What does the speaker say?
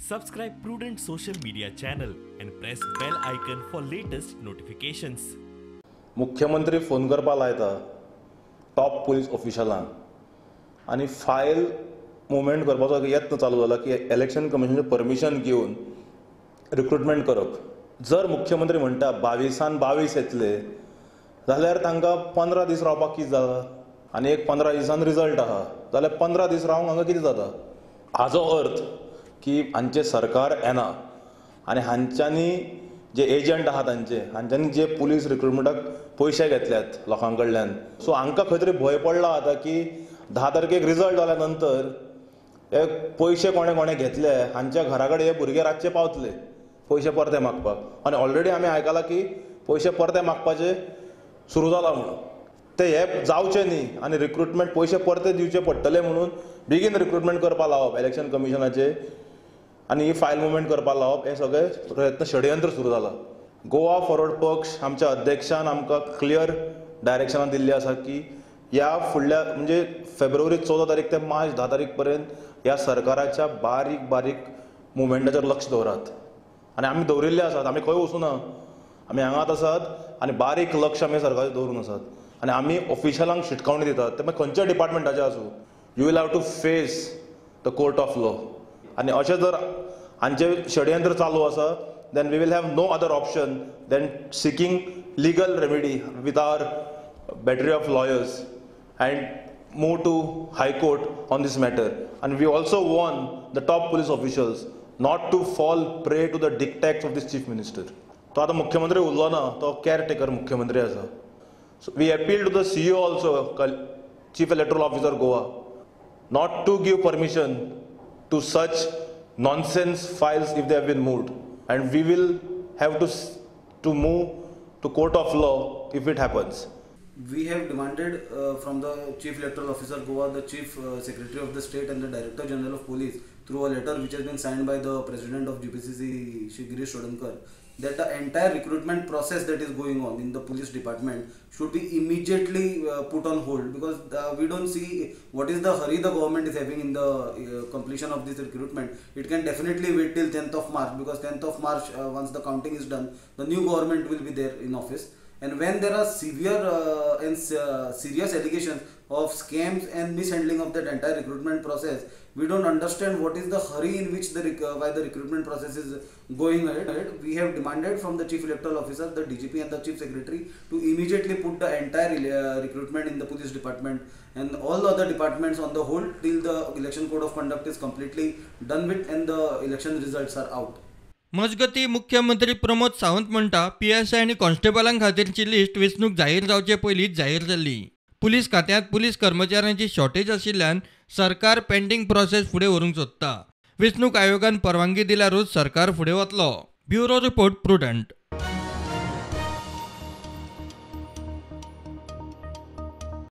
Subscribe Prudent social media channel and press bell icon for latest notifications. मुख्यमंत्री phone करपा लायता top police ऑफिशलांक आनी file movement करपाचो यत्न चालू जाला की इलेक्शन कमिशनचे परमिशन घेवन रिक्रुटमेंट करप. जर मुख्यमंत्री म्हणटा 22 येतले जाल्यार तांकां 15 दीस रावपाक कितें जाता आनी एक 15 दिसान रिजल्ट आहा जाल्यार 15 दीस रावंक हांगा कितें जाता. हाचो अर्थ की हांचे सरकार येना आनी हांच्यांनी जे एजंट आहा हांच्यांनी जे पुलीस रिक्रुटमेंटाक पयशे घेतल्यात लोकां कडल्यान. सो हांकां खंय तरी भंय पडला आतां की 10 तारखेक रिजल्ट जाल्या नंतर हे पयशे कोणे घेतले हांच्या घरा कडेन हे भुरगे रातचे पावतले पयशे परते मागपाक. आनी ऑलरेडी आमी आयकलां की पयशे परते मागपाचे सुरू जाला म्हणून. ते हे जावचे न्ही आनी रिक्रुटमेंट पयशे परते दिवचे पडटले म्हणून बेगीन रिक्रुटमेंट करपा लावप इलेक्शन कमिशनाचे आनी ही फायल मुवमेंट करपा लावप हे सगळे प्रयत्न षडयंत्र सुरू जाला. गोवा फॉरवर्ड पक्ष आमच्या अध्यक्षान आमकां क्लियर डायरेक्शनां दिल्ली आसा की ह्या फुडल्या म्हणजे फेब्रुवारी 14 तारीख ते मार्च 10 तारीख पर्यंत ह्या सरकाराच्या बारीक मुवमेंटाचेर लक्ष दवरात. आनी आमी दवरिल्ले आसात, आमी खंय वचूना, आमी हांगाच आसात आनी बारीक लक्ष आमी सरकाराचेर दवरून आसात. आनी आमी ऑफिशलांक शिटकावणी दितात ते मागीर खंयच्या डिपार्टमेंटाचे आसूं. You will have to face the court of law. आनी अशें जर हांचे षडयंत्र चालू आसा then we will have no other option than seeking legal remedy with our battery of lawyers and move to High Court on this matter. And we also warn the top police officials not to fall prey to the dictates of this chief minister. तो आता मुख्यमंत्री उरलो ना, तो caretaker मुख्यमंत्री आसा. So we appeal to the CEO also, Chief Electoral Officer Goa, not to give permission to such nonsense files if they have been moved. And we will have to move to court of law if it happens. We have demanded from the Chief Electoral Officer Goa, the Chief Secretary of the State and the Director General of Police through a letter which has been signed by the President of GPCC, Shri Girish Shodankar, that the entire recruitment process that is going on in the police department should be immediately put on hold, because we don't see what is the hurry the government is having in the completion of this recruitment. It can definitely wait till 10th of March, because 10th of March once the counting is done, the new government will be there in office. And when there are severe and serious allegations of scams and mishandling of that entire recruitment process, we don't understand what is the hurry in which why the recruitment process is going ahead. We have demanded from the Chief Electoral Officer, the DGP and the Chief Secretary to immediately put the entire recruitment in the police department and all the other departments on the hold till the election code of conduct is completely done with and the election results are out. मजगती मुख्यमंत्री प्रमोद सावंत म्हणटा PSI आनी कॉन्स्टेबलां खातीरची list वेंचणूक जाहीर जावचे पयलींच जाहीर जाल्ली. पुलीस खात्यांत पुलीस कर्मचाऱ्यांची शॉर्टेज आशिल्ल्यान सरकार पेंडींग प्रोसेस फुडें व्हरूंक सोदता. वेंचणूक आयोगान परवानगी दिल्यारूच सरकार फुडें वतलो. Bureau report prudent.